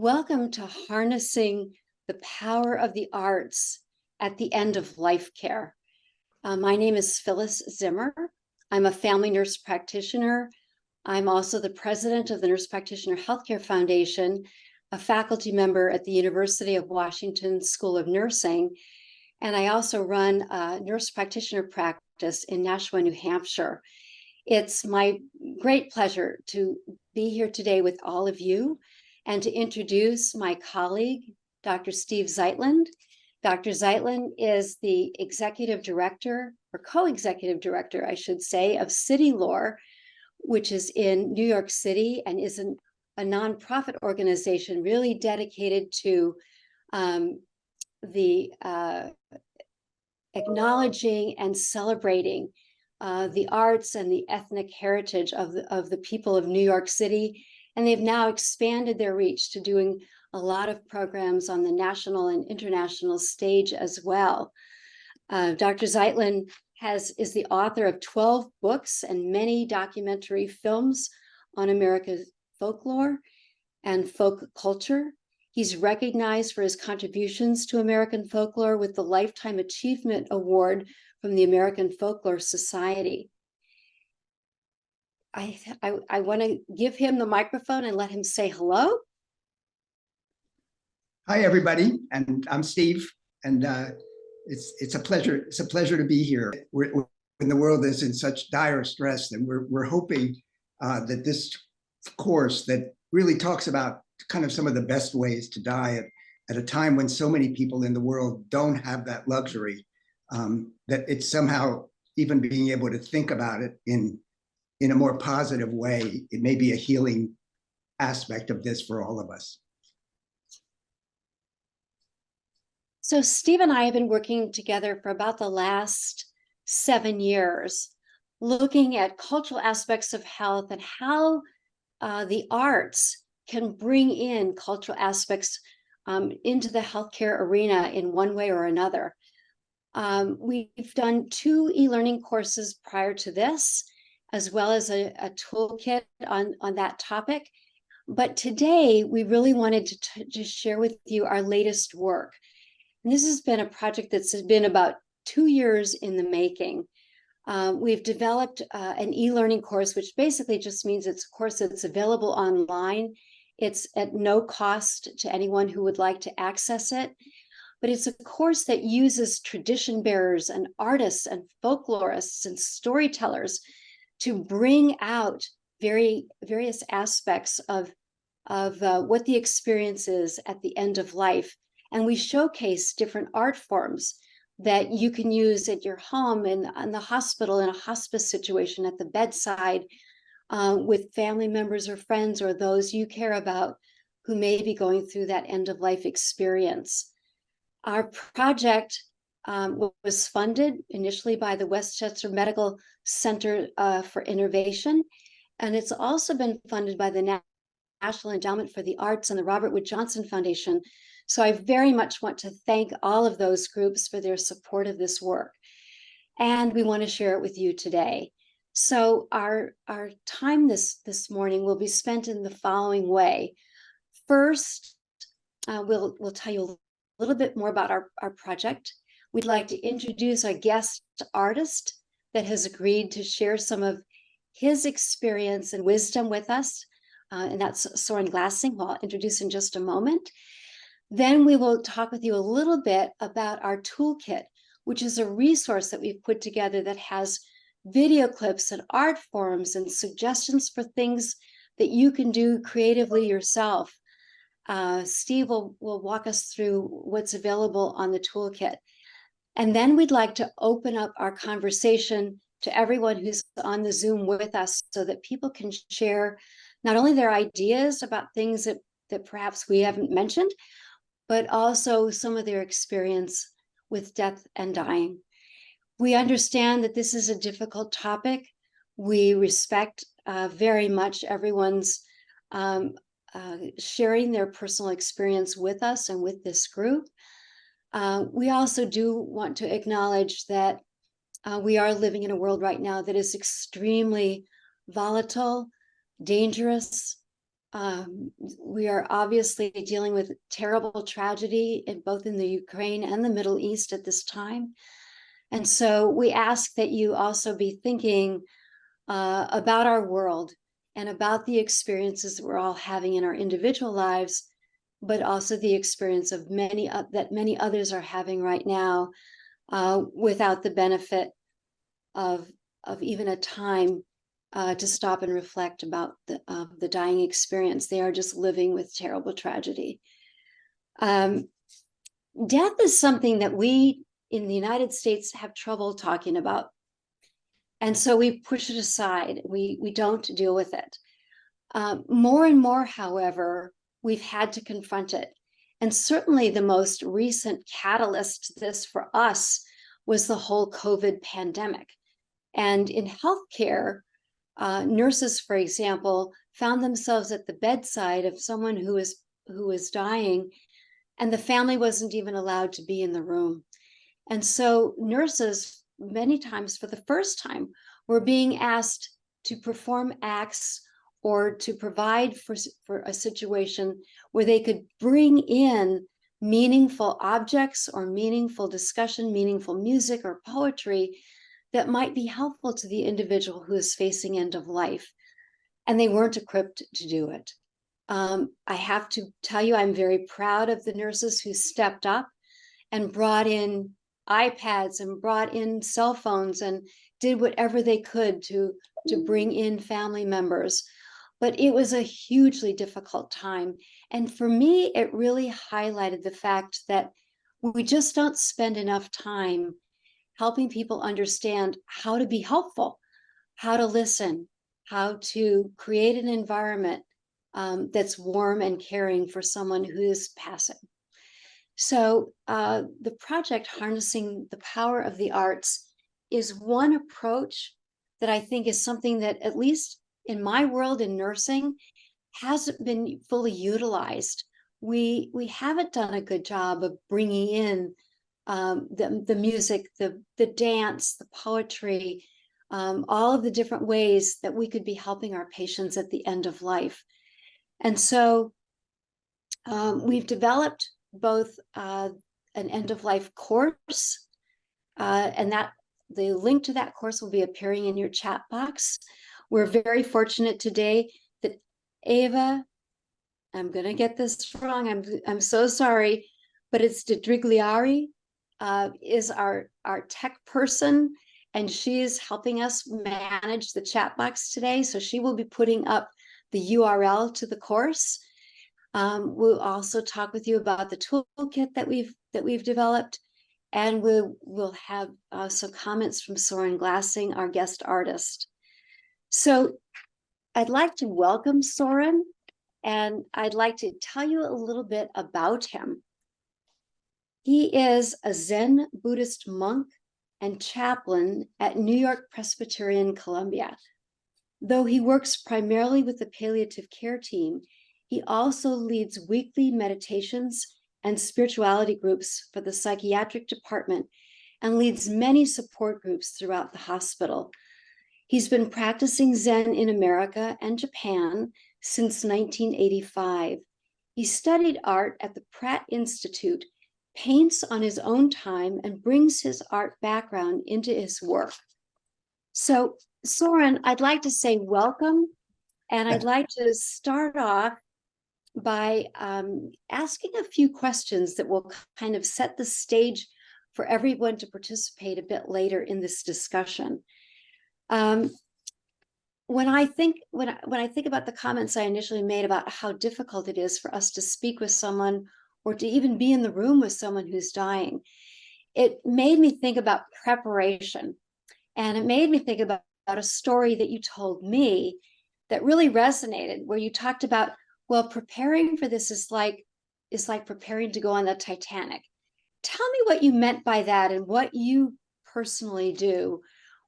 Welcome to Harnessing the Power of the Arts at the End of Life Care. My name is Phyllis Zimmer. I'm a family nurse practitioner. I'm also the president of the Nurse Practitioner Healthcare Foundation, a faculty member at the University of Washington School of Nursing, and I also run a nurse practitioner practice in Nashua, New Hampshire. It's my great pleasure to be here today with all of you and to introduce my colleague, Dr. Steve Zeitlin. Dr. Zeitlin is the executive director, or co-executive director, I should say, of City Lore, which is in New York City and is a nonprofit organization really dedicated to the acknowledging and celebrating the arts and the ethnic heritage of the people of New York City. And they've now expanded their reach to doing a lot of programs on the national and international stage as well. Dr. Zeitlin is the author of 12 books and many documentary films on America's folklore and folk culture. He's recognized for his contributions to American folklore with the Lifetime Achievement Award from the American Folklore Society. I want to give him the microphone and let him say hello. Hi, everybody, and I'm Steve, and it's a pleasure. It's a pleasure to be here. When the world is in such dire stress, and we're hoping that this course that really talks about kind of some of the best ways to die at a time when so many people in the world don't have that luxury, that it's somehow even being able to think about it in a more positive way. It may be a healing aspect of this for all of us. So Steve and I have been working together for about the last 7 years, looking at cultural aspects of health and how the arts can bring in cultural aspects into the healthcare arena in one way or another. We've done 2 e-learning courses prior to this, as well as a toolkit on that topic. But today, we really wanted to share with you our latest work. And this has been a project that's been about 2 years in the making. We've developed an e-learning course, which basically just means it's a course that's available online. It's at no cost to anyone who would like to access it. But it's a course that uses tradition bearers and artists and folklorists and storytellers to bring out various aspects of what the experience is at the end of life. And we showcase different art forms that you can use at your home, in the hospital, in a hospice situation, at the bedside, with family members or friends or those you care about who may be going through that end of life experience. Our project was funded initially by the Westchester Medical Center for Innovation, and it's also been funded by the National Endowment for the Arts and the Robert Wood Johnson Foundation. So I very much want to thank all of those groups for their support of this work. And we want to share it with you today. So our time this morning will be spent in the following way. First, we'll tell you a little bit more about our project. We'd like to introduce our guest artist that has agreed to share some of his experience and wisdom with us, and that's Soren Glassing, who I'll introduce in just a moment. Then we will talk with you a little bit about our toolkit, which is a resource that we've put together that has video clips and art forms and suggestions for things that you can do creatively yourself. Steve will walk us through what's available on the toolkit. And then we'd like to open up our conversation to everyone who's on the Zoom with us so that people can share not only their ideas about things that perhaps we haven't mentioned, but also some of their experience with death and dying. We understand that this is a difficult topic. We respect very much everyone's sharing their personal experience with us and with this group. We also do want to acknowledge that we are living in a world right now that is extremely volatile, dangerous, We are obviously dealing with terrible tragedy in both in the Ukraine and the Middle East at this time. And so we ask that you also be thinking about our world and about the experiences that we're all having in our individual lives, but also the experience of that many others are having right now, without the benefit of even a time to stop and reflect about the dying experience. They are just living with terrible tragedy. Death is something that we in the United States have trouble talking about. And so we push it aside. We don't deal with it. More and more, however, we've had to confront it. And certainly the most recent catalyst to this for us was the whole COVID pandemic. And in healthcare, nurses, for example, found themselves at the bedside of someone who was dying, and the family wasn't even allowed to be in the room. And so nurses, many times for the first time, were being asked to perform acts or to provide for a situation where they could bring in meaningful objects or meaningful discussion, meaningful music or poetry that might be helpful to the individual who is facing end of life. And they weren't equipped to do it. I have to tell you, I'm very proud of the nurses who stepped up and brought in iPads and brought in cell phones and did whatever they could to bring in family members. But it was a hugely difficult time. And for me, it really highlighted the fact that we just don't spend enough time helping people understand how to be helpful, how to listen, how to create an environment that's warm and caring for someone who is passing. So the project Harnessing the Power of the Arts is one approach that I think is something that, at least in my world in nursing, hasn't been fully utilized. We haven't done a good job of bringing in the music, the dance, the poetry, all of the different ways that we could be helping our patients at the end of life. And so we've developed both an end-of-life course, and that the link to that course will be appearing in your chat box. We're very fortunate today that Ava, I'm going to get this wrong, I'm so sorry, but it's Dedrigliari, is our tech person, and she is helping us manage the chat box today. So she will be putting up the URL to the course. We'll also talk with you about the toolkit that we've developed, and we'll have some comments from Soren Glassing, our guest artist. So I'd like to welcome Soren, and I'd like to tell you a little bit about him. He is a Zen Buddhist monk and chaplain at New York Presbyterian Columbia. Though he works primarily with the palliative care team, he also leads weekly meditations and spirituality groups for the psychiatric department and leads many support groups throughout the hospital. He's been practicing Zen in America and Japan since 1985. He studied art at the Pratt Institute, paints on his own time, and brings his art background into his work. So, Soren, I'd like to say welcome, and I'd like to start off by asking a few questions that will kind of set the stage for everyone to participate a bit later in this discussion. When I think about the comments I initially made about how difficult it is for us to speak with someone or to even be in the room with someone who's dying, it made me think about preparation. And it made me think about a story that you told me that really resonated, where you talked about, well, preparing for this is like preparing to go on the Titanic. Tell me what you meant by that and what you personally do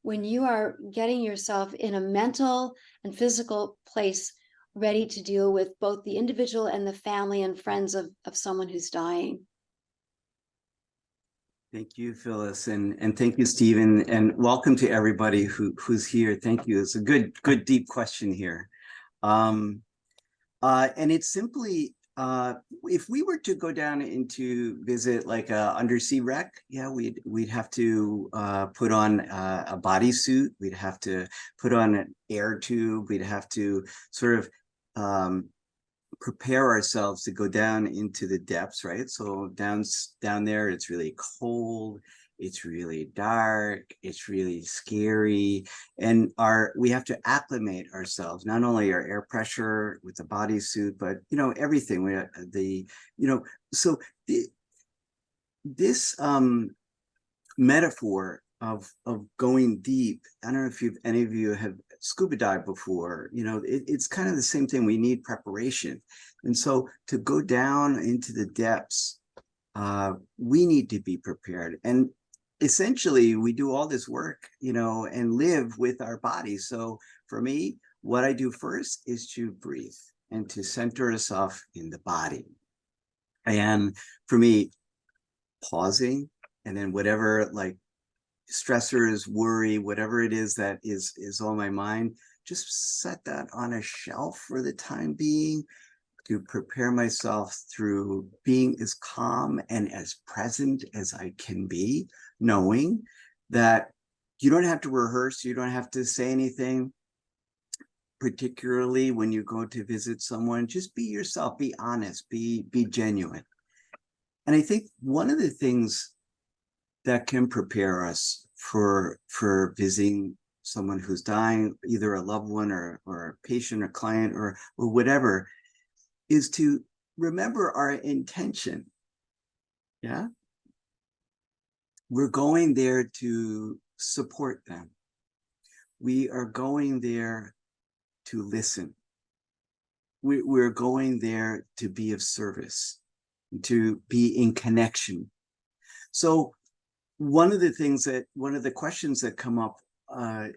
when you are getting yourself in a mental and physical place ready to deal with both the individual and the family and friends of someone who's dying. Thank you, Phyllis, and thank you, Stephen, and welcome to everybody who's here. Thank you. It's a good deep question here. And it's simply, if we were to go down into visit like a undersea wreck, yeah, we'd have to put on a bodysuit. We'd have to put on an air tube. We'd have to sort of prepare ourselves to go down into the depths, right? So down there, it's really cold. It's really dark, it's really scary, and we have to acclimate ourselves, not only our air pressure with the bodysuit, but everything. So this metaphor of going deep. I don't know if any of you have scuba dived before. It's kind of the same thing. We need preparation, and so to go down into the depths, we need to be prepared. And essentially, we do all this work, and live with our body. So for me, what I do first is to breathe and to center yourself in the body. And for me, pausing, and then whatever like stressors, worry, whatever it is that is on my mind, just set that on a shelf for the time being, to prepare myself through being as calm and as present as I can be, knowing that you don't have to rehearse, you don't have to say anything, particularly when you go to visit someone. Just be yourself, be honest, be genuine. And I think one of the things that can prepare us for visiting someone who's dying, either a loved one or a patient or client or whatever, is to remember our intention. Yeah. We're going there to support them. We are going there to listen. We're going there to be of service, to be in connection. So one of the questions that come up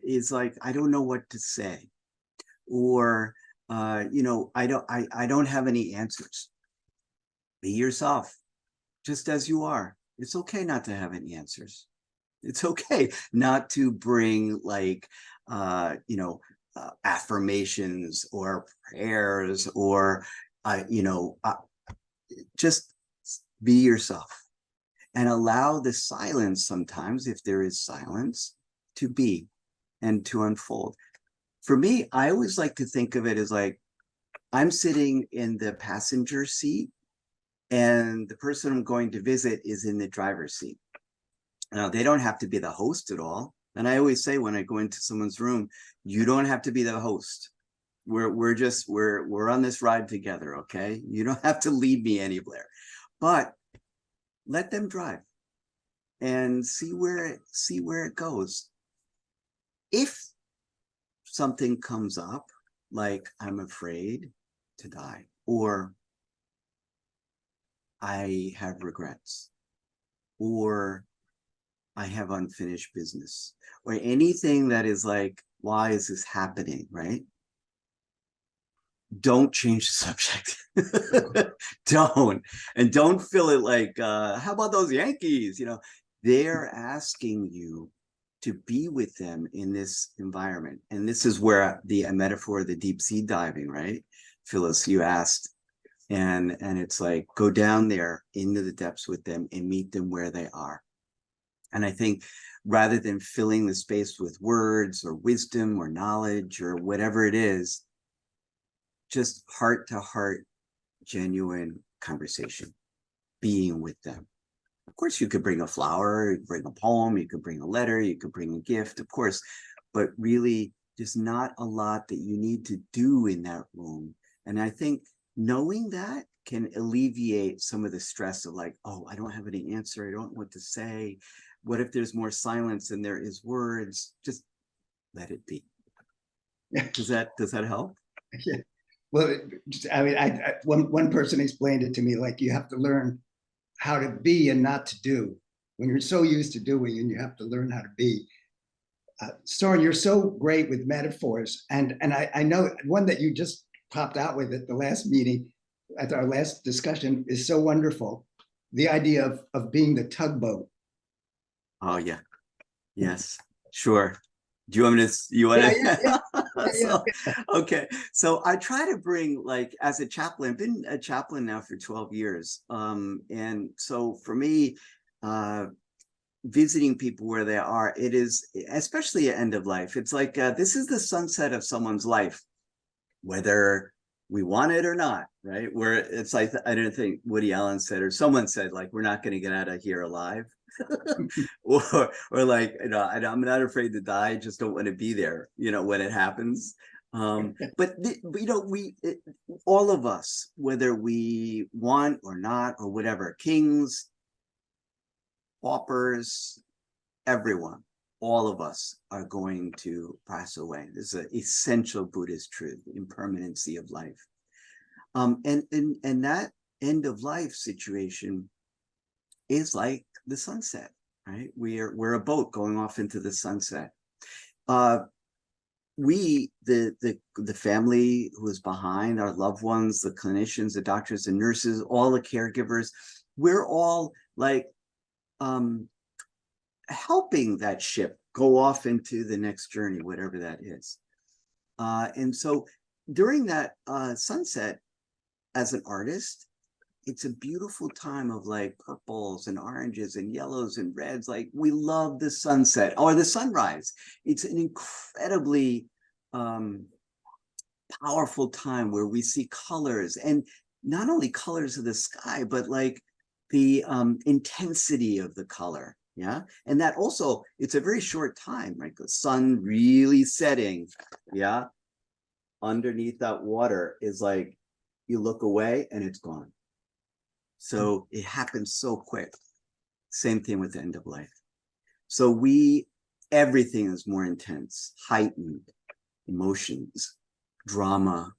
is like, I don't know what to say, or I don't have any answers. Be yourself, just as you are. It's okay not to have any answers. It's okay not to bring like affirmations or prayers or just be yourself, and allow the silence sometimes, if there is silence, to be and to unfold. For me, I always like to think of it as like, I'm sitting in the passenger seat and the person I'm going to visit is in the driver's seat. Now, they don't have to be the host at all. And I always say when I go into someone's room, you don't have to be the host. We're on this ride together, okay? You don't have to lead me anywhere. But let them drive and see where it goes. If something comes up, like I'm afraid to die, or I have regrets, or I have unfinished business, or anything that is like, why is this happening, right? Don't change the subject. Don't fill it like, how about those Yankees? They're asking you to be with them in this environment. And this is where the metaphor of the deep sea diving, right? Phyllis, you asked, and it's like, go down there into the depths with them and meet them where they are. And I think rather than filling the space with words or wisdom or knowledge or whatever it is, just heart to heart, genuine conversation, being with them. Of course, you could bring a flower, you could bring a poem, you could bring a letter, you could bring a gift, of course, but really there's not a lot that you need to do in that room. And I think knowing that can alleviate some of the stress of like, oh, I don't have any answer, I don't know what to say. What if there's more silence than there is words? Just let it be. Does that help? Yeah. Well, one person explained it to me like, you have to learn how to be and not to do. When you're so used to doing, and you have to learn how to be. Soren, you're so great with metaphors, and I know one that you just popped out with at the last meeting, at our last discussion, is so wonderful. The idea of being the tugboat. Oh yeah, yes, sure. Do you want me to? You want to? Yeah. So, okay. So I try to bring, like, as a chaplain, I've been a chaplain now for 12 years. And so for me, visiting people where they are, it is, especially at end of life, it's like, this is the sunset of someone's life, whether we want it or not, right? Where it's like, I don't think Woody Allen said, or someone said, like, we're not going to get out of here alive. or like, I'm not afraid to die, I just don't want to be there, when it happens. But all of us, whether we want or not, or whatever, kings, paupers, everyone, all of us are going to pass away. This is an essential Buddhist truth, impermanency of life. And that end of life situation is like the sunset, right? We're a boat going off into the sunset. We, the family who is behind, our loved ones, the clinicians, the doctors, the nurses, all the caregivers, we're all like helping that ship go off into the next journey, whatever that is. And so during that sunset, as an artist, it's a beautiful time of like purples and oranges and yellows and reds. Like, we love the sunset or the sunrise. It's an incredibly powerful time where we see colors, and not only colors of the sky, but like the intensity of the color. Yeah. And that also, it's a very short time, right? The sun really setting. Yeah. Underneath that water is like, you look away and it's gone. So it happens so quick. Same thing with the end of life. So everything is more intense, heightened, emotions, drama.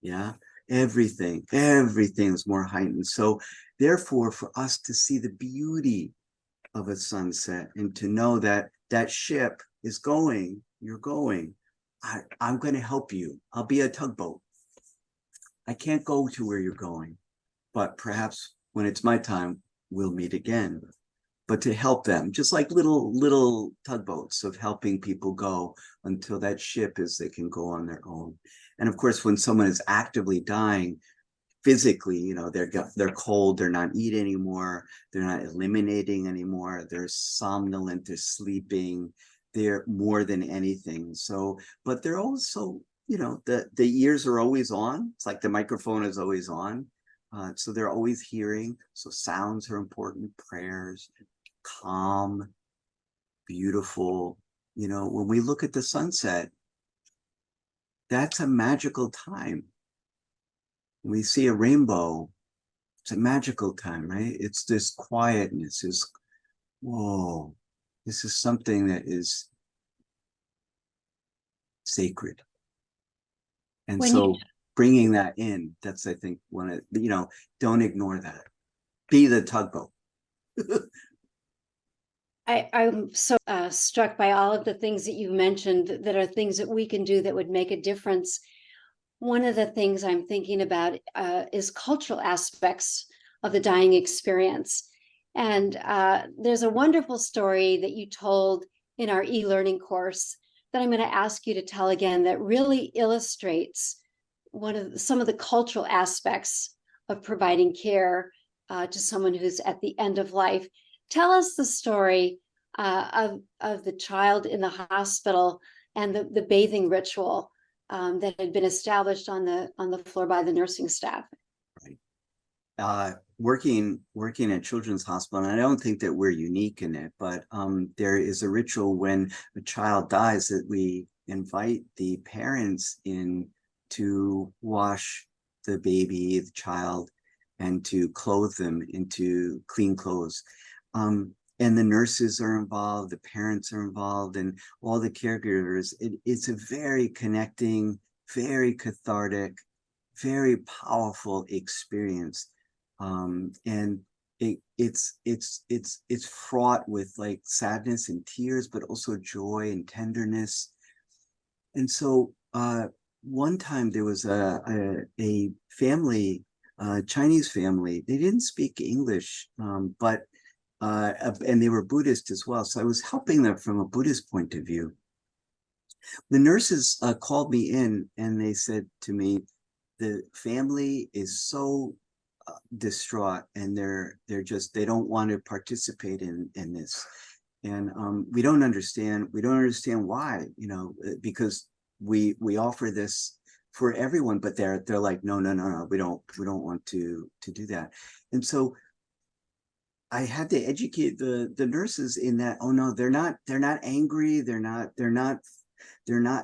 Yeah. Everything is more heightened. So therefore, for us to see the beauty of a sunset and to know that that ship is going, you're going, I'm going to help you. I'll be a tugboat. I can't go to where you're going, but perhaps when it's my time, we'll meet again. But to help them, just like little tugboats of helping people go until that ship they can go on their own. And of course, when someone is actively dying, physically, they're cold, they're not eating anymore, they're not eliminating anymore, they're somnolent, they're sleeping, they're more than anything. So, but they're also, the ears are always on. It's like the microphone is always on. So they're always hearing. So sounds are important, prayers, calm, beautiful. When we look at the sunset, that's a magical time. We see a rainbow, it's a magical time, right? It's this quietness, whoa, this is something that is sacred. And so bringing that in, that's, I think, don't ignore that. Be the tugboat. I'm so struck by all of the things that you mentioned that are things that we can do that would make a difference. One of the things I'm thinking about is cultural aspects of the dying experience. And there's a wonderful story that you told in our e-learning course that I'm going to ask you to tell again that really illustrates some of the cultural aspects of providing care to someone who's at the end of life. Tell us the story of the child in the hospital and the bathing ritual that had been established on the floor by the nursing staff. Right. Working at Children's Hospital, and I don't think that we're unique in it, but there is a ritual when a child dies that we invite the parents in to wash the baby, the child, and to clothe them into clean clothes. And the nurses are involved, the parents are involved, and all the caregivers. It's a very connecting, very cathartic, very powerful experience. And it's fraught with like sadness and tears, but also joy and tenderness. And so one time there was a family, Chinese family. They didn't speak English, but and they were Buddhist as well. So I was helping them from a Buddhist point of view. The nurses called me in and they said to me, the family is so distraught, and they don't want to participate in this, and we don't understand why, because we offer this for everyone, but they're like, no, we don't want to do that. And so I had to educate the nurses in that, oh no, they're not angry, they're not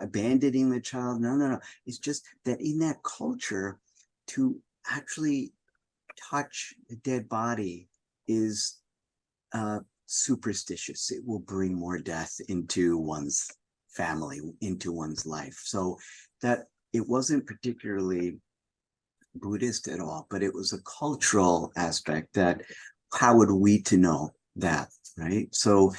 abandoning the child. No. It's just that in that culture, to actually touch a dead body is superstitious. It will bring more death into one's family, into one's life. So that it wasn't particularly Buddhist at all, but it was a cultural aspect that how would we to know that, right? So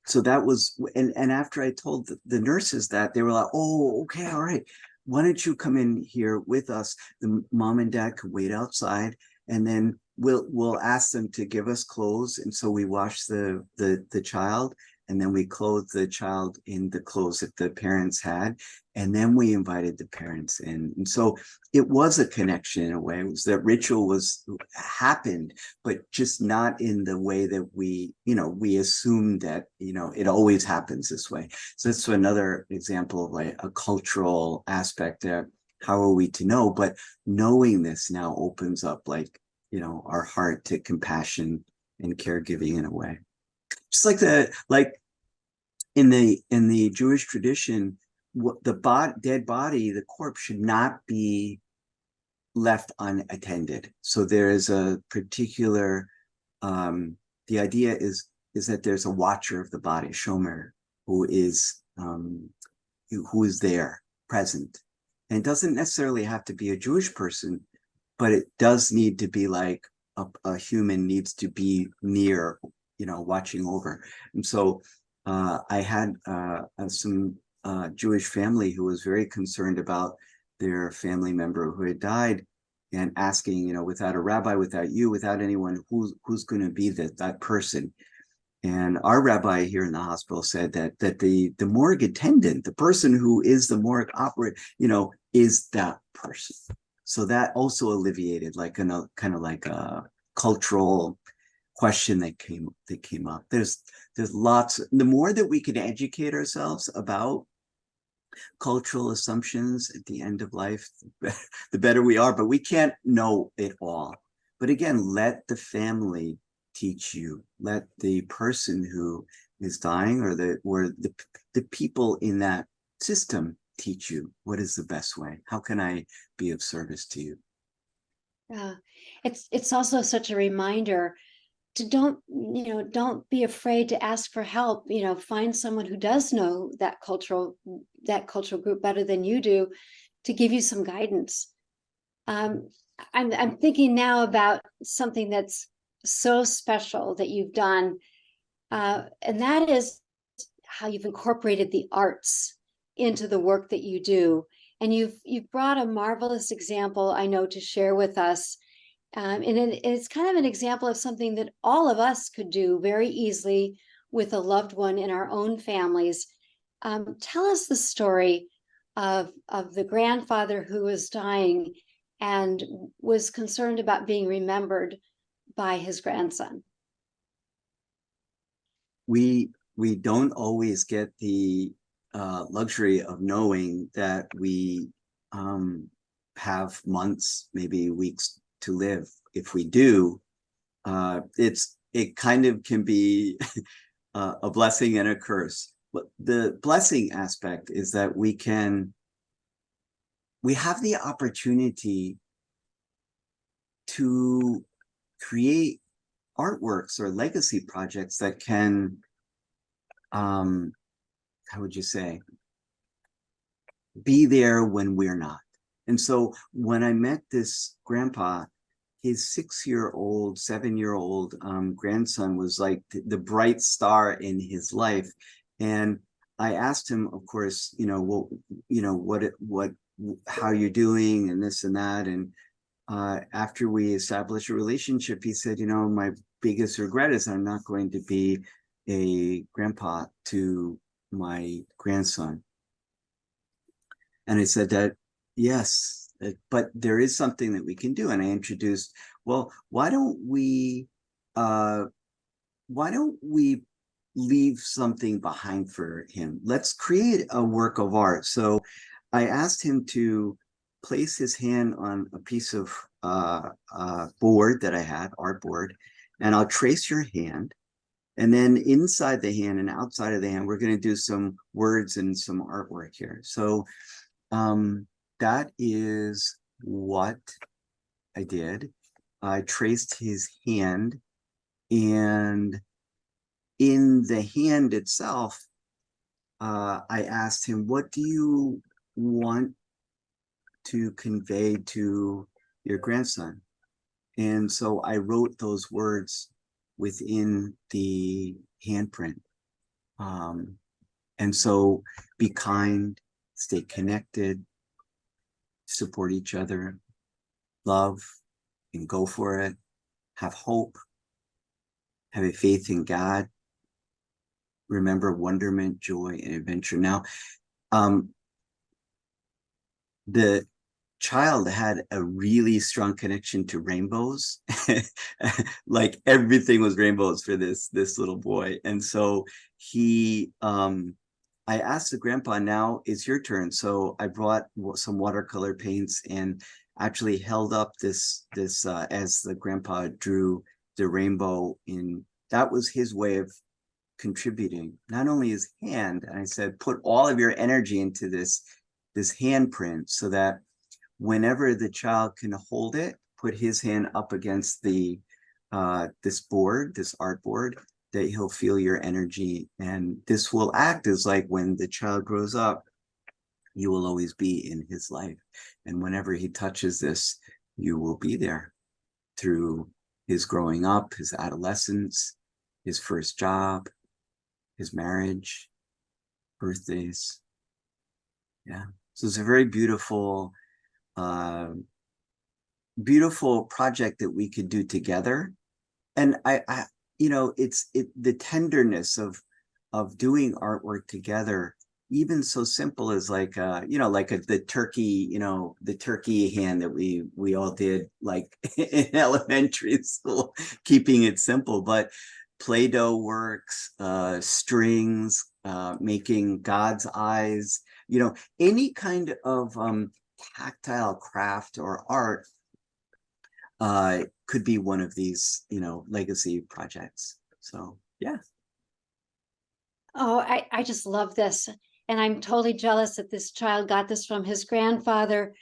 so that was, and after I told the nurses that, they were like, oh, okay, all right, why don't you come in here with us? The mom and dad could wait outside, and then we'll ask them to give us clothes. And so we wash the child, and then we clothed the child in the clothes that the parents had, and then we invited the parents in. And so it was a connection in a way. It was that ritual happened, but just not in the way that we assumed that it always happens this way. So that's another example of like a cultural aspect that how are we to know? But knowing this now opens up like our heart to compassion and caregiving in a way. Just like in the Jewish tradition, the dead body, the corpse, should not be left unattended. So there is a particular the idea is that there's a watcher of the body, shomer, who is there present. And it doesn't necessarily have to be a Jewish person, but it does need to be like a human needs to be near, watching over. And so I had some Jewish family who was very concerned about their family member who had died, and asking, without a rabbi, without you, without anyone, who's going to be that person. And our rabbi here in the hospital said that the morgue attendant, the person who is the morgue operator, is that person. So that also alleviated like kind of like a cultural question that came up. There's lots. The more that we can educate ourselves about cultural assumptions at the end of life, the better we are. But we can't know it all. But again, let the family teach you. Let the person who is dying, or the people in that system, teach you what is the best way. How can I be of service to you? Yeah, it's also such a reminder to don't be afraid to ask for help. Find someone who does know that cultural group better than you do, to give you some guidance. I'm thinking now about something that's so special that you've done, and that is how you've incorporated the arts into the work that you do. And you've brought a marvelous example, I know, to share with us. And it's kind of an example of something that all of us could do very easily with a loved one in our own families. Tell us the story of the grandfather who was dying and was concerned about being remembered by his grandson. We don't always get the luxury of knowing that we have months, maybe weeks to live. If we do, it kind of can be a blessing and a curse. But the blessing aspect is that we have the opportunity to create artworks or legacy projects that can, how would you say, be there when we're not. And so when I met this grandpa, his 6-year-old, 7-year-old grandson was like the bright star in his life. And I asked him, of course, how you're doing and this and that. And after we established a relationship, he said, my biggest regret is I'm not going to be a grandpa to my grandson. And I said that, yes, but there is something that we can do. And I introduced, well, why don't we leave something behind for him? Let's create a work of art. So I asked him to place his hand on a piece of board that I had, artboard, and I'll trace your hand. And then inside the hand and outside of the hand, we're going to do some words and some artwork here. So that is what I did. I traced his hand, and in the hand itself, I asked him, what do you want to convey to your grandson? And so I wrote those words within the handprint. And so be kind, stay connected, support each other, love, and go for it. Have hope, have a faith in God. Remember wonderment, joy, and adventure. Now, the child had a really strong connection to rainbows. Like everything was rainbows for this little boy. And so he, I asked the grandpa, now it's your turn. So I brought some watercolor paints and actually held up this as the grandpa drew the rainbow in. That was his way of contributing, not only his hand. And I said, put all of your energy into this handprint, so that whenever the child can hold it, put his hand up against the this art board, that he'll feel your energy. And this will act as like, when the child grows up, you will always be in his life. And whenever he touches this, you will be there through his growing up, his adolescence, his first job, his marriage, birthdays. Yeah. So it's a very beautiful, beautiful project that we could do together. And I you know, it's the tenderness of doing artwork together, even so simple as like you know, like the turkey, you know, the turkey hand that we all did like in elementary school, keeping it simple. But Play-Doh works, strings, making God's eyes, you know, any kind of tactile craft or art could be one of these, you know, legacy projects. So yeah. Oh, I just love this. And I'm totally jealous that this child got this from his grandfather.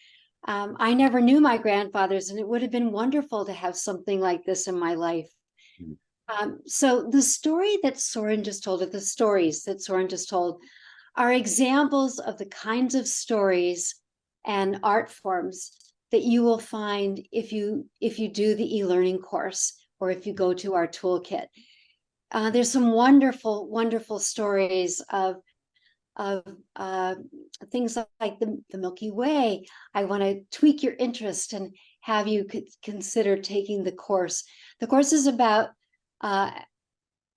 I never knew my grandfathers, and it would have been wonderful to have something like this in my life. So the story that Soren just told, or the stories that Soren just told, are examples of the kinds of stories and art forms that you will find if you do the e-learning course, or if you go to our toolkit. There's some wonderful, wonderful stories of things like the Milky Way. I want to tweak your interest and have you consider taking the course. The course is about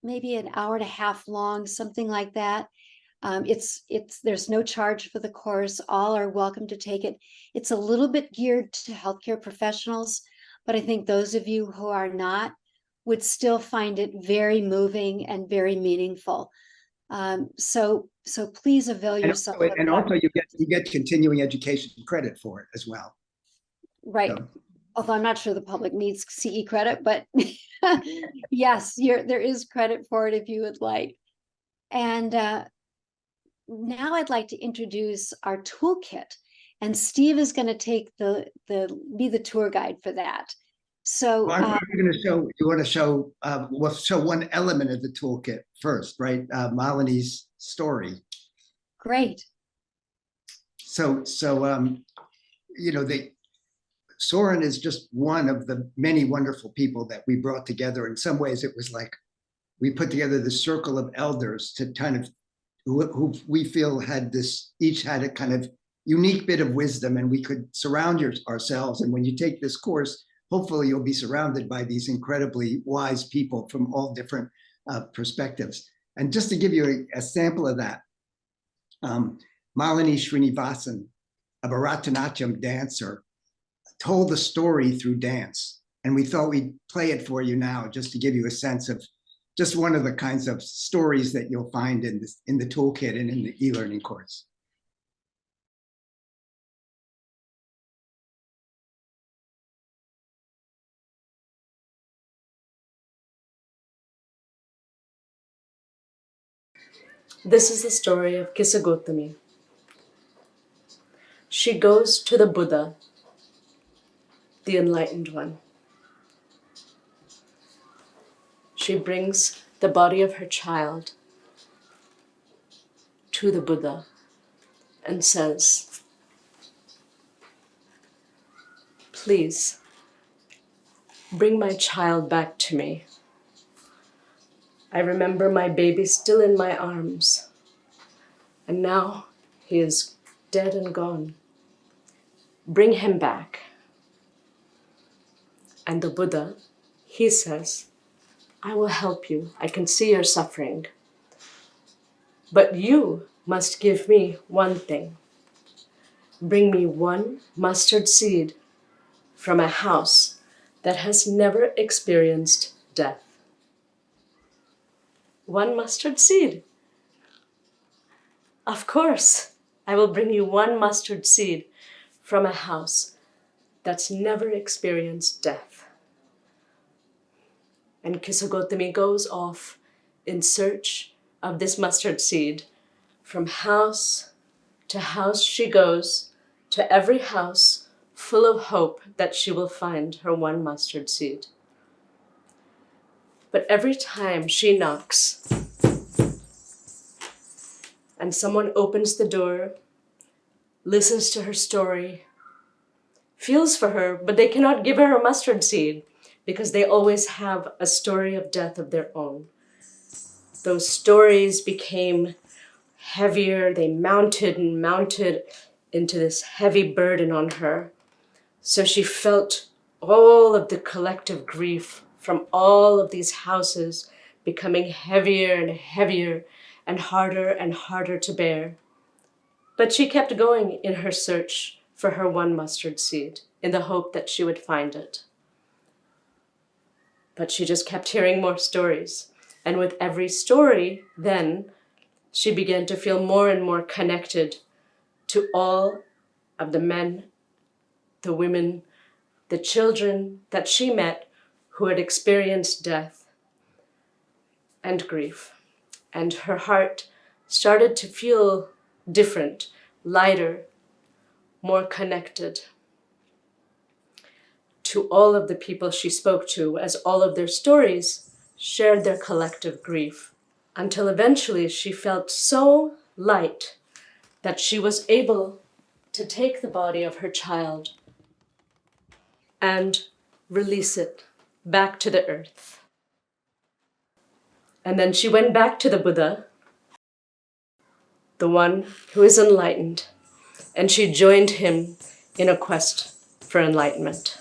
maybe an hour and a half long, something like that. There's no charge for the course. All are welcome to take it. It's a little bit geared to healthcare professionals, but I think those of you who are not would still find it very moving and very meaningful. So please avail yourself of and that. also you get continuing education credit for it as well. Right. So. Although I'm not sure the public needs CE credit, but yes, there is credit for it if you would like. And now I'd like to introduce our toolkit, and Steve is going to take be the tour guide for that. So Well, I'm going to show. You want to show? We'll show one element of the toolkit first, right? Malini's story. Great. So you know, Soren is just one of the many wonderful people that we brought together. In some ways, it was like we put together the circle of elders to kind of who we feel each had a kind of unique bit of wisdom, and we could surround ourselves. And when you take this course, hopefully you'll be surrounded by these incredibly wise people from all different perspectives. And just to give you a sample of that, Malini Srinivasan, a Bharatanatyam dancer, told the story through dance. And we thought we'd play it for you now, just to give you a sense of just one of the kinds of stories that you'll find in the toolkit and in the e-learning course. This is the story of Kissa Gotami. She goes to the Buddha, the enlightened one. She brings the body of her child to the Buddha and says, "Please, bring my child back to me. I remember my baby still in my arms, and now he is dead and gone. Bring him back." And the Buddha, he says, "I will help you. I can see your suffering. But you must give me one thing. Bring me one mustard seed from a house that has never experienced death." One mustard seed. Of course, I will bring you one mustard seed from a house that's never experienced death. And Kissa Gotami goes off in search of this mustard seed. From house to house she goes, to every house, full of hope that she will find her one mustard seed. But every time she knocks and someone opens the door, listens to her story, feels for her, but they cannot give her a mustard seed because they always have a story of death of their own. Those stories became heavier. They mounted and mounted into this heavy burden on her. So she felt all of the collective grief from all of these houses becoming heavier and heavier and harder to bear. But she kept going in her search for her one mustard seed in the hope that she would find it. But she just kept hearing more stories. And with every story, then, she began to feel more and more connected to all of the men, the women, the children that she met who had experienced death and grief. And her heart started to feel different, lighter, more connected to all of the people she spoke to, as all of their stories shared their collective grief, until eventually she felt so light that she was able to take the body of her child and release it back to the earth. And then she went back to the Buddha, the one who is enlightened, and she joined him in a quest for enlightenment.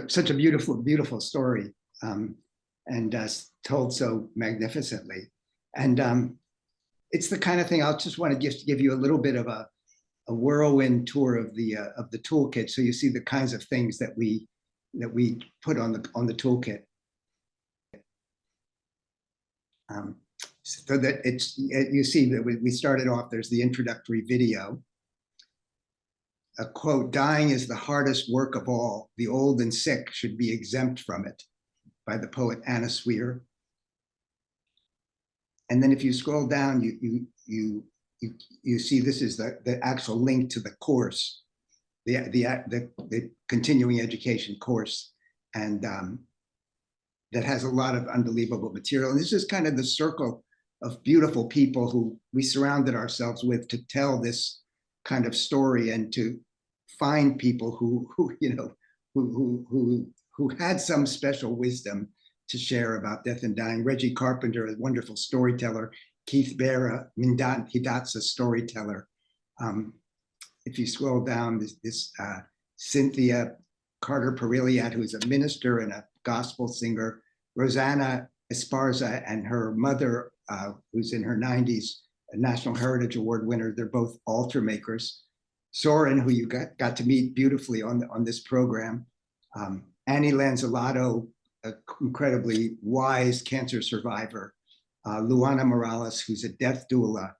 Such a beautiful, beautiful story, and told so magnificently. And it's the kind of thing I'll just want to just give you a little bit of a whirlwind tour of the toolkit, so you see the kinds of things that we put on the toolkit. So that you see that we started off. There's the introductory video. A quote, "Dying is the hardest work of all. The old and sick should be exempt from it," by the poet Anna Sweer. And then if you scroll down, you see this is the actual link to the course. the continuing education course, and that has a lot of unbelievable material. And this is kind of the circle of beautiful people who we surrounded ourselves with to tell this kind of story and to find people who had some special wisdom to share about death and dying. Reggie Carpenter, a wonderful storyteller. Keith Bear, Hidatsa storyteller. If you scroll down, this Cynthia Carter Periliat, who's a minister and a gospel singer. Rosanna Esparza and her mother, who's in her 90s, a National Heritage Award winner. They're both altar makers. Soren, who you got to meet beautifully on this program. Annie Lanzalato, an incredibly wise cancer survivor. Luana Morales, who's a death doula.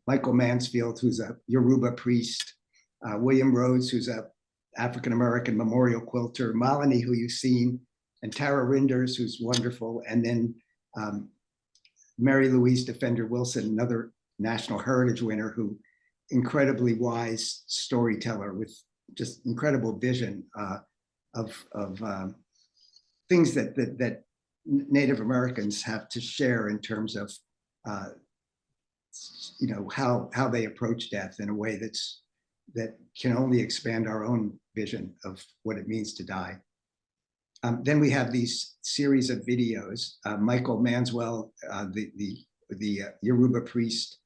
Michael Mansfield, who's a Yoruba priest. William Rhodes, who's a African-American memorial quilter. Malini, who you've seen, and Tara Rinders, who's wonderful. And then Mary Louise Defender Wilson, another National Heritage winner, who incredibly wise storyteller with just incredible vision of things that Native Americans have to share in terms of how they approach death in a way that can only expand our own vision of what it means to die. Then we have these series of videos. Michael Manswell, the Yoruba priest,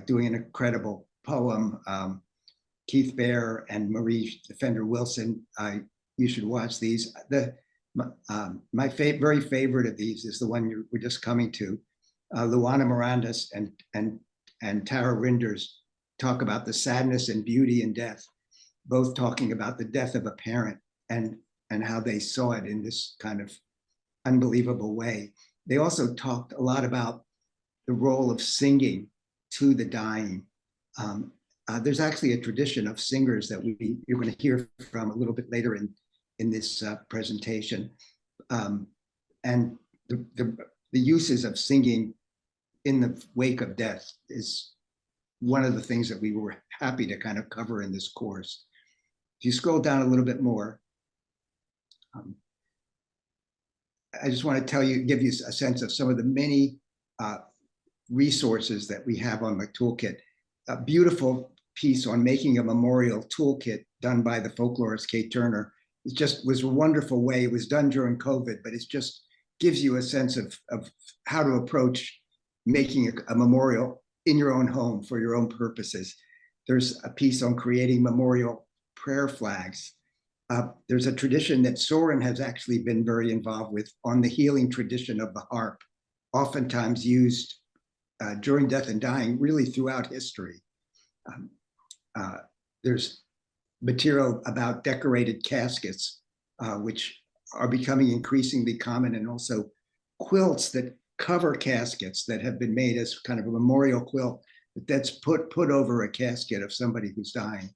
doing an incredible poem. Keith Bear and Marie Defender Wilson. You should watch these. My very favorite of these is the one we're just coming to. Luana Mirandas and Tara Rinders talk about the sadness and beauty in death, both talking about the death of a parent and how they saw it in this kind of unbelievable way. They also talked a lot about the role of singing to the dying. There's actually a tradition of singers that you're going to hear from a little bit later in this presentation. And the uses of singing in the wake of death is one of the things that we were happy to kind of cover in this course. If you scroll down a little bit more, I just want to give you a sense of some of the many resources that we have on the toolkit. A beautiful piece on making a memorial toolkit done by the folklorist Kate Turner. It just was a wonderful way. It was done during COVID, but it just gives you a sense of how to approach making a memorial in your own home for your own purposes. There's a piece on creating memorial prayer flags. There's a tradition that Soren has actually been very involved with on the healing tradition of the harp, oftentimes used during death and dying, really throughout history. There's material about decorated caskets, which are becoming increasingly common, and also quilts that cover caskets that have been made as kind of a memorial quilt that's put over a casket of somebody who's dying.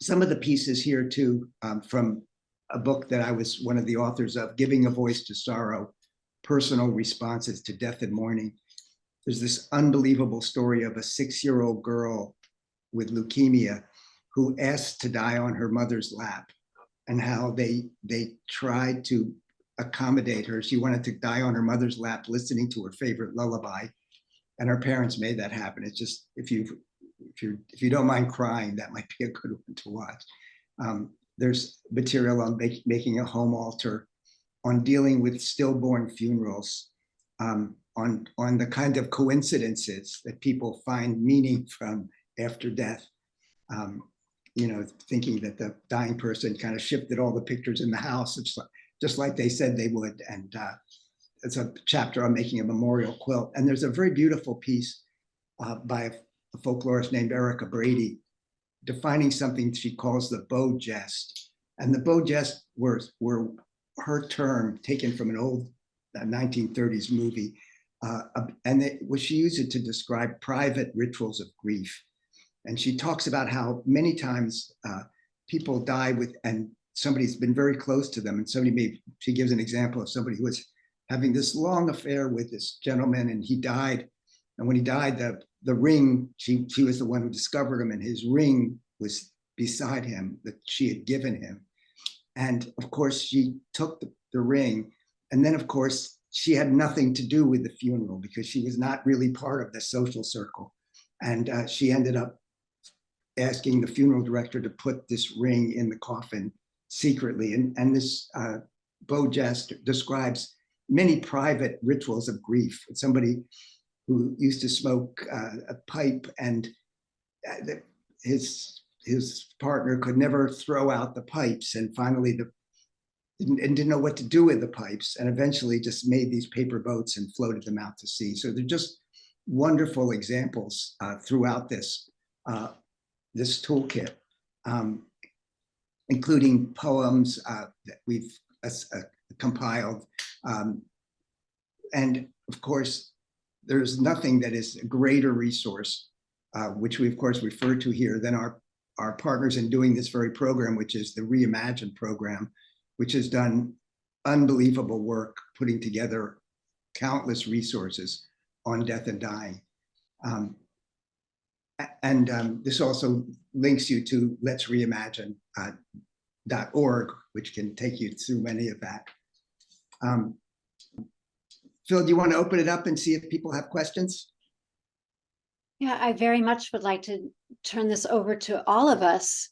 Some of the pieces here too, from a book that I was one of the authors of, Giving a Voice to Sorrow, Personal Responses to Death and Mourning. There's this unbelievable story of a 6-year-old girl with leukemia who asked to die on her mother's lap, and how they tried to accommodate her. She wanted to die on her mother's lap, listening to her favorite lullaby, and her parents made that happen. It's just, if you don't mind crying, that might be a good one to watch. There's material on making a home altar, on dealing with stillborn funerals, on the kind of coincidences that people find meaning from after death. Thinking that the dying person kind of shifted all the pictures in the house, just like they said they would. And it's a chapter on making a memorial quilt. And there's a very beautiful piece by a folklorist named Erica Brady, defining something she calls the Beau Geste. And the Beau Geste were her term taken from an old 1930s movie. She used it to describe private rituals of grief. And she talks about how many times people die and somebody's been very close to them. And she gives an example of somebody who was having this long affair with this gentleman, and he died. And when he died, the ring, she was the one who discovered him, and his ring was beside him that she had given him. And of course, she took the ring. And then, of course, she had nothing to do with the funeral because she was not really part of the social circle. And she ended up asking the funeral director to put this ring in the coffin secretly. And this Beau Jest describes many private rituals of grief. Somebody who used to smoke a pipe, and his partner could never throw out the pipes, and finally didn't know what to do with the pipes, and eventually just made these paper boats and floated them out to sea. So they're just wonderful examples throughout this toolkit, including poems that we've compiled. And of course, there's nothing that is a greater resource, which we of course refer to here, than our partners in doing this very program, which is the Reimagine program, which has done unbelievable work putting together countless resources on death and dying. This also links you to letsreimagine.org, which can take you through many of that. Phil, do you want to open it up and see if people have questions? Yeah, I very much would like to turn this over to all of us.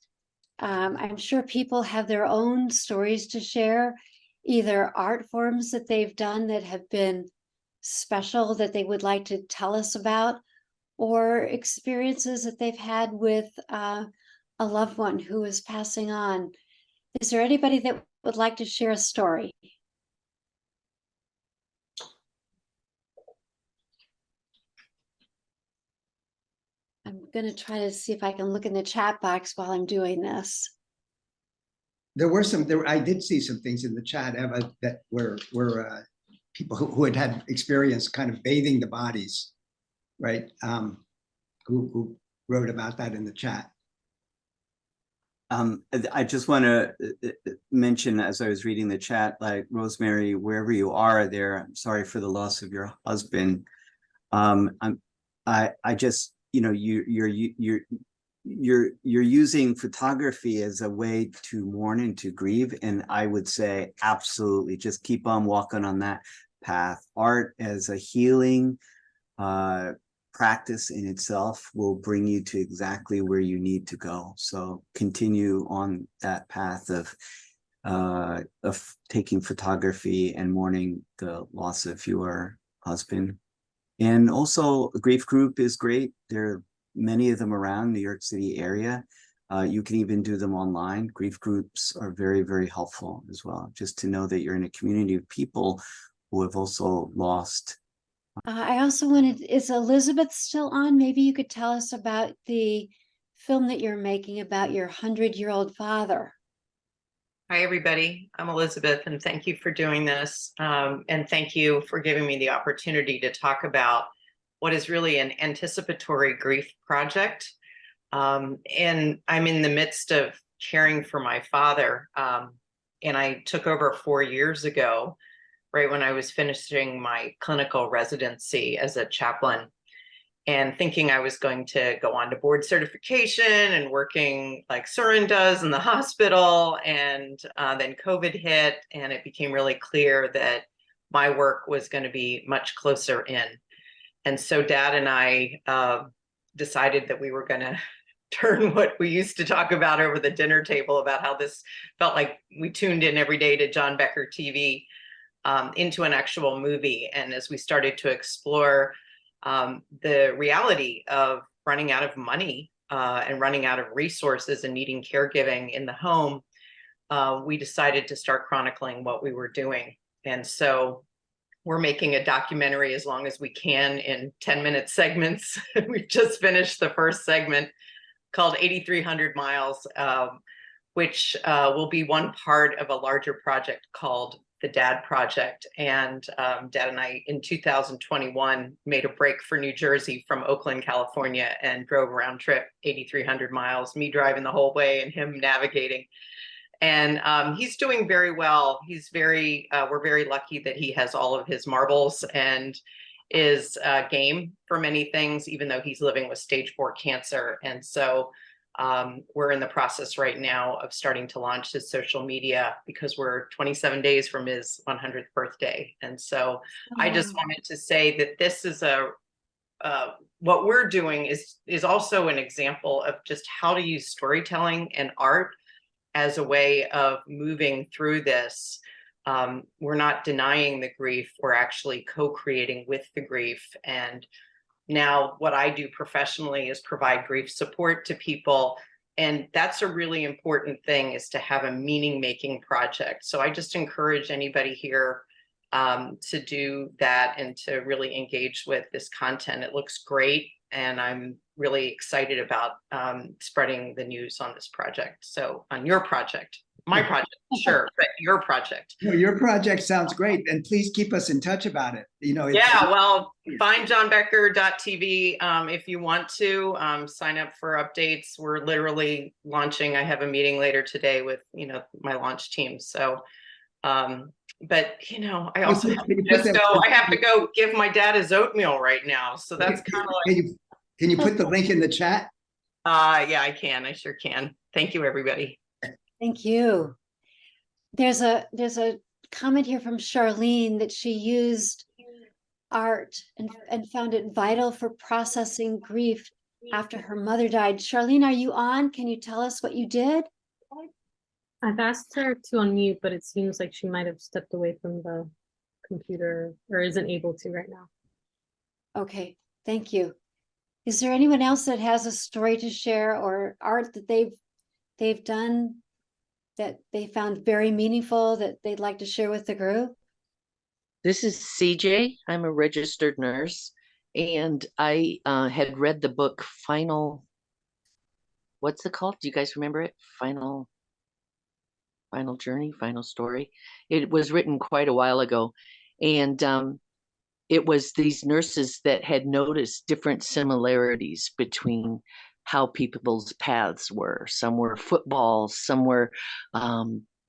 I'm sure people have their own stories to share, either art forms that they've done that have been special that they would like to tell us about, or experiences that they've had with a loved one who is passing on. Is there anybody that would like to share a story? I'm going to try to see if I can look in the chat box while I'm doing this. There were I did see some things in the chat, Eva, that were people who had experienced kind of bathing the bodies, right? Who wrote about that in the chat. I just want to mention, as I was reading the chat, like, Rosemary, wherever you are there, I'm sorry for the loss of your husband. I just, you're using photography as a way to mourn and to grieve, and I would say absolutely just keep on walking on that path. Art as a healing practice in itself will bring you to exactly where you need to go. So continue on that path of taking photography and mourning the loss of your husband. And also, a grief group is great. There are many of them around New York City area. You can even do them online. Grief groups are very, very helpful as well, just to know that you're in a community of people who have also lost. I also wanted, is Elizabeth still on? Maybe you could tell us about the film that you're making about your 100-year-old father. Hi, everybody. I'm Elizabeth, and thank you for doing this. And thank you for giving me the opportunity to talk about what is really an anticipatory grief project. And I'm in the midst of caring for my father. And I took over 4 years ago, right when I was finishing my clinical residency as a chaplain, and thinking I was going to go on to board certification and working like Soren does in the hospital. And then COVID hit, and it became really clear that my work was going to be much closer in. And so Dad and I decided that we were going to turn what we used to talk about over the dinner table about how this felt like we tuned in every day to John Becker TV into an actual movie. And as we started to explore the reality of running out of money and running out of resources and needing caregiving in the home, we decided to start chronicling what we were doing. And so we're making a documentary as long as we can in 10-minute segments. We've just finished the first segment called 8,300 Miles, which will be one part of a larger project called the Dad Project. And Dad and I, in 2021, made a break for New Jersey from Oakland, California, and drove a round trip 8,300 miles, me driving the whole way and him navigating. And he's doing very well. He's very, we're very lucky that he has all of his marbles and is game for many things, even though he's living with stage 4 cancer. And so We're in the process right now of starting to launch his social media because we're 27 days from his 100th birthday. And so I just wanted to say that this is what we're doing is also an example of just how to use storytelling and art as a way of moving through this. We're not denying the grief, we're actually co-creating with the grief. And now what I do professionally is provide grief support to people. And that's a really important thing, is to have a meaning-making project. So I just encourage anybody here to do that and to really engage with this content. It looks great, and I'm really excited about spreading the news on this project. So on your project, my project, sure, but your project. No, your project sounds great, and please keep us in touch about it. You know, Yeah, well, find johnbecker.tv if you want to sign up for updates. We're literally launching. I have a meeting later today with my launch team. So, but I also have to just go. I have to go give my dad his oatmeal right now. So that's kind of like. Can you put the link in the chat? Yeah, I can. I sure can. Thank you, everybody. Thank you. There's a comment here from Charlene that she used art and found it vital for processing grief after her mother died. Charlene, are you on? Can you tell us what you did? I've asked her to unmute, but it seems like she might have stepped away from the computer or isn't able to right now. Okay, thank you. Is there anyone else that has a story to share or art that they've done that they found very meaningful that they'd like to share with the group? This is CJ. I'm a registered nurse, and I had read the book Final. What's it called? Do you guys remember it? Final Journey, Final Story. It was written quite a while ago, and it was these nurses that had noticed different similarities between how people's paths were. Some were football, some were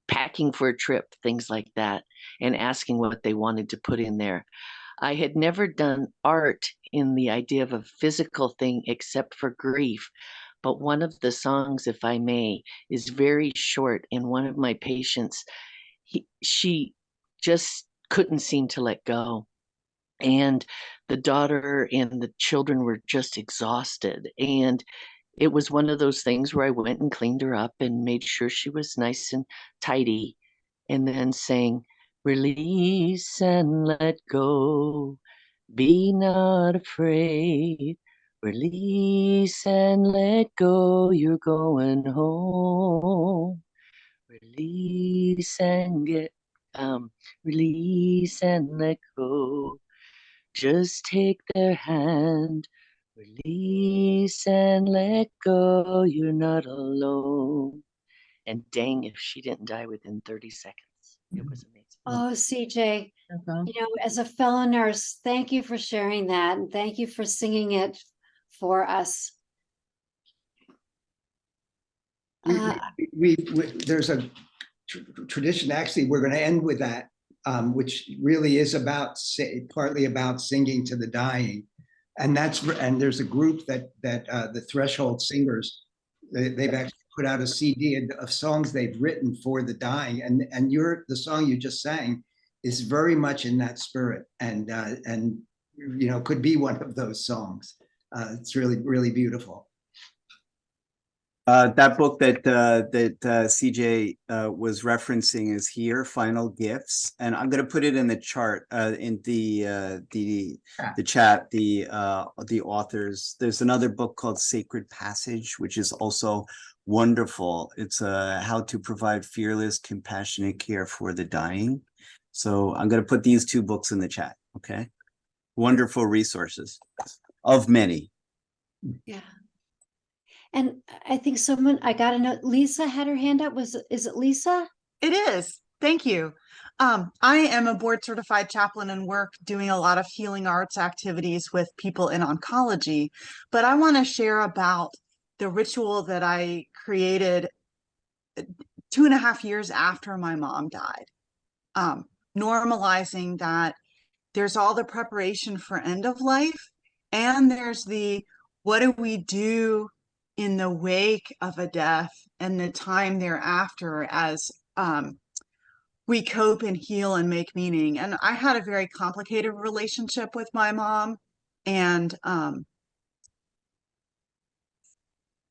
packing for a trip, things like that, and asking what they wanted to put in there. I had never done art in the idea of a physical thing except for grief. But one of the songs, if I may, is very short. And one of my patients, she just couldn't seem to let go. And the daughter and the children were just exhausted. And it was one of those things where I went and cleaned her up and made sure she was nice and tidy, and then sang, "Release and let go, be not afraid. Release and let go, you're going home. Release and release and let go. Just take their hand. Release and let go, you're not alone." And dang, if she didn't die within 30 seconds. It was amazing. Oh, CJ, as a fellow nurse, thank you for sharing that, and thank you for singing it for us. There's a tradition, actually, we're going to end with that, which really is partly about singing to the dying. And there's a group that the Threshold Singers, they've actually put out a CD of songs they've written for the dying, and the song you just sang is very much in that spirit, and could be one of those songs. It's really, really beautiful. That book that CJ was referencing is here, Final Gifts, and I'm going to put it in the chart in the chat. The authors. There's another book called Sacred Passage, which is also wonderful. It's how to provide fearless, compassionate care for the dying. So I'm going to put these two books in the chat. Okay, wonderful resources of many. Yeah. And I think I got a note. Lisa had her hand up. Is it Lisa? It is. Thank you. I am a board certified chaplain and work doing a lot of healing arts activities with people in oncology. But I want to share about the ritual that I created 2.5 years after my mom died. Normalizing that there's all the preparation for end of life, and there's the what do we do in the wake of a death and the time thereafter as we cope and heal and make meaning. And I had a very complicated relationship with my mom. And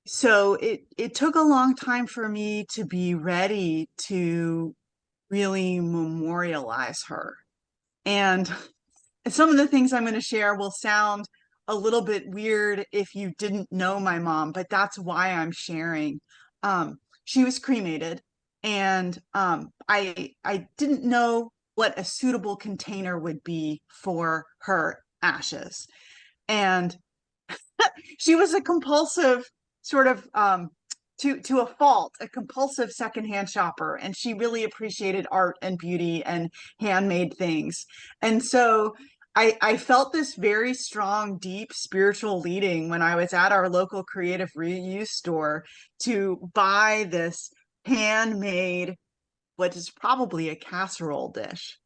so it took a long time for me to be ready to really memorialize her. And some of the things I'm going to share will sound a little bit weird if you didn't know my mom, but that's why I'm sharing. She was cremated, and I didn't know what a suitable container would be for her ashes. And she was a compulsive sort of to a fault, a compulsive secondhand shopper, and she really appreciated art and beauty and handmade things. And so I felt this very strong, deep spiritual leading when I was at our local creative reuse store to buy this handmade, what is probably a casserole dish.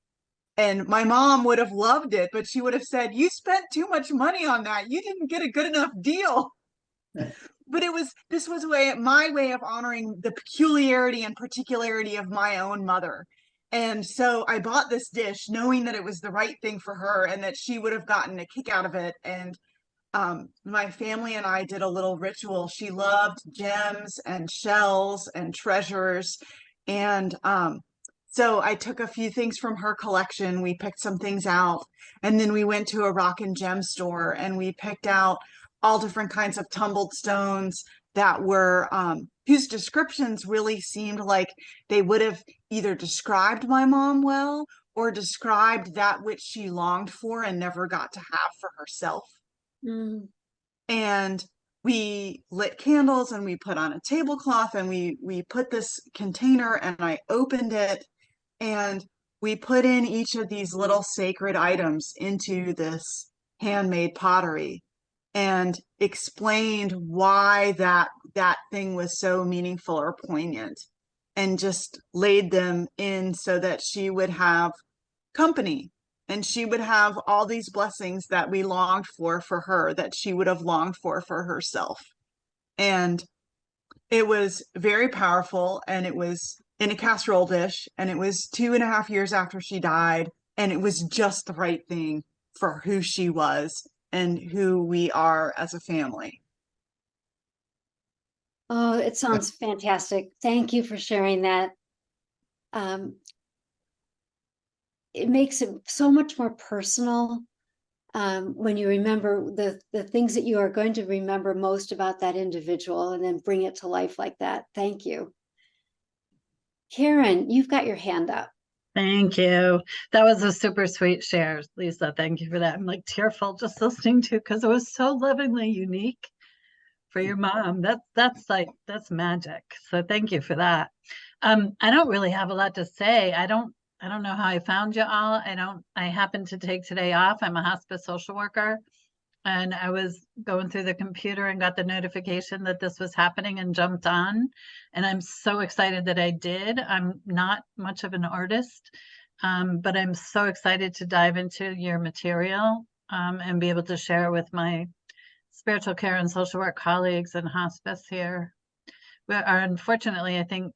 And my mom would have loved it, but she would have said, "You spent too much money on that. You didn't get a good enough deal." But this was my way of honoring the peculiarity and particularity of my own mother. And so I bought this dish knowing that it was the right thing for her and that she would have gotten a kick out of it. And my family and I did a little ritual. She loved gems and shells and treasures. And so I took a few things from her collection. We picked some things out. And then we went to a rock and gem store and we picked out all different kinds of tumbled stones that were whose descriptions really seemed like they would have either described my mom well or described that which she longed for and never got to have for herself. Mm. And we lit candles and we put on a tablecloth and we put this container and I opened it and we put in each of these little sacred items into this handmade pottery and explained why that thing was so meaningful or poignant, and just laid them in so that she would have company and she would have all these blessings that we longed for her, that she would have longed for herself. And it was very powerful, and it was in a casserole dish, and it was 2.5 years after she died, and it was just the right thing for who she was and who we are as a family. Oh, it sounds fantastic. Thank you for sharing that. It makes it so much more personal when you remember the things that you are going to remember most about that individual and then bring it to life like that. Thank you. Karen, you've got your hand up. Thank you. That was a super sweet share, Lisa. Thank you for that. I'm like tearful just listening to, because it was so lovingly unique for your mom. That's magic. So thank you for that. I don't really have a lot to say. I don't know how I found you all. I happened to take today off. I'm a hospice social worker, and I was going through the computer and got the notification that this was happening and jumped on. And I'm so excited that I did. I'm not much of an artist, but I'm so excited to dive into your material and be able to share with my spiritual care and social work colleagues and hospice here. Unfortunately, I think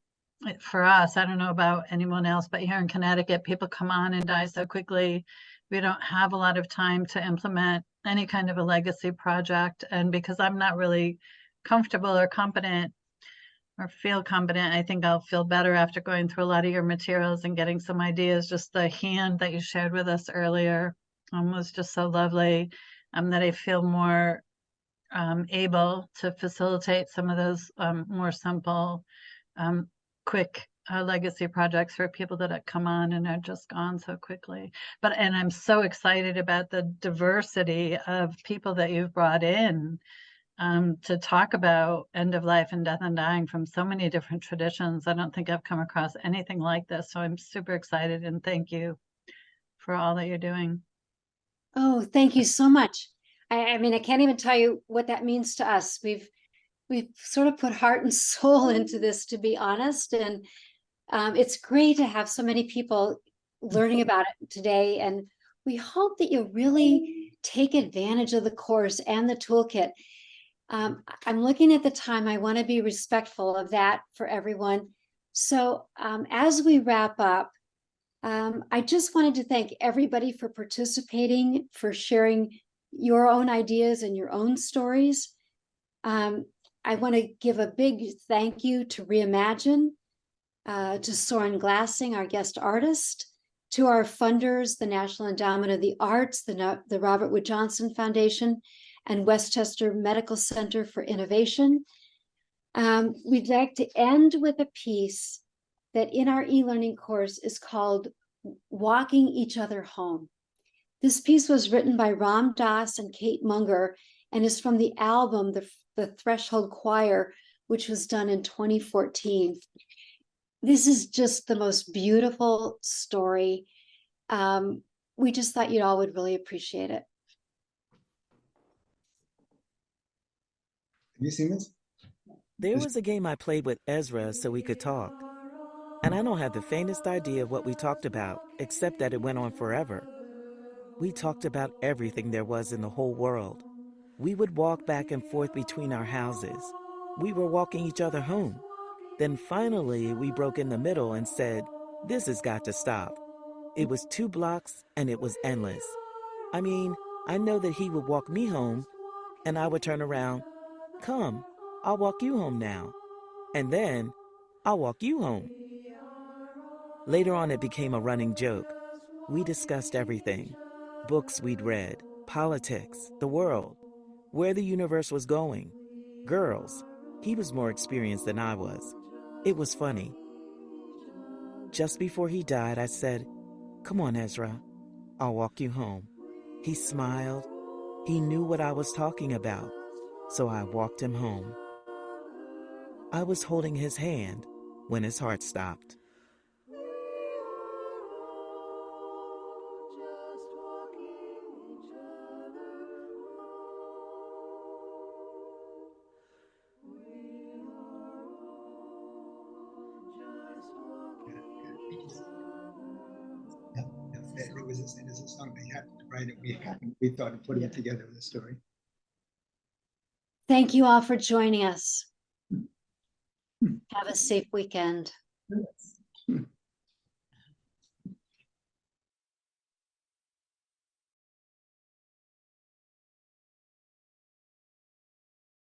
for us, I don't know about anyone else, but here in Connecticut, people come on and die so quickly. We don't have a lot of time to implement any kind of a legacy project. And because I'm not really comfortable or competent or feel competent, I think I'll feel better after going through a lot of your materials and getting some ideas. Just the hand that you shared with us earlier was just so lovely, that I feel more able to facilitate some of those more simple, quick legacy projects for people that have come on and are just gone so quickly. And I'm so excited about the diversity of people that you've brought in to talk about end of life and death and dying from so many different traditions. I don't think I've come across anything like this. So I'm super excited, and thank you for all that you're doing. Oh, thank you so much. I mean, I can't even tell you what that means to us. We've sort of put heart and soul into this, to be honest. And it's great to have so many people learning about it today. And we hope that you really take advantage of the course and the toolkit. I'm looking at the time. I want to be respectful of that for everyone. So as we wrap up, I just wanted to thank everybody for participating, for sharing your own ideas and your own stories. I want to give a big thank you to Reimagine, to Soren Glassing, our guest artist, to our funders, the National Endowment of the Arts, the Robert Wood Johnson Foundation, and Westchester Medical Center for Innovation. We'd like to end with a piece that in our e-learning course is called Walking Each Other Home. This piece was written by Ram Dass and Kate Munger and is from the album, the Threshold Choir, which was done in 2014. This is just the most beautiful story. We just thought you all would really appreciate it. Have you seen this? There was a game I played with Ezra so we could talk. And I don't have the faintest idea of what we talked about, except that it went on forever. We talked about everything there was in the whole world. We would walk back and forth between our houses. We were walking each other home. Then finally, we broke in the middle and said, "This has got to stop." It was 2 blocks and it was endless. I mean, I know that he would walk me home and I would turn around. "Come, I'll walk you home now." And then, "I'll walk you home." Later on, it became a running joke. We discussed everything. Books we'd read, politics, the world, where the universe was going, girls. He was more experienced than I was. It was funny. Just before he died, I said, "Come on, Ezra, I'll walk you home." He smiled. He knew what I was talking about, so I walked him home. I was holding his hand when his heart stopped. It was a song they happened to write, and we thought of putting it together with a story. Thank you all for joining us. Have a safe weekend. Yes.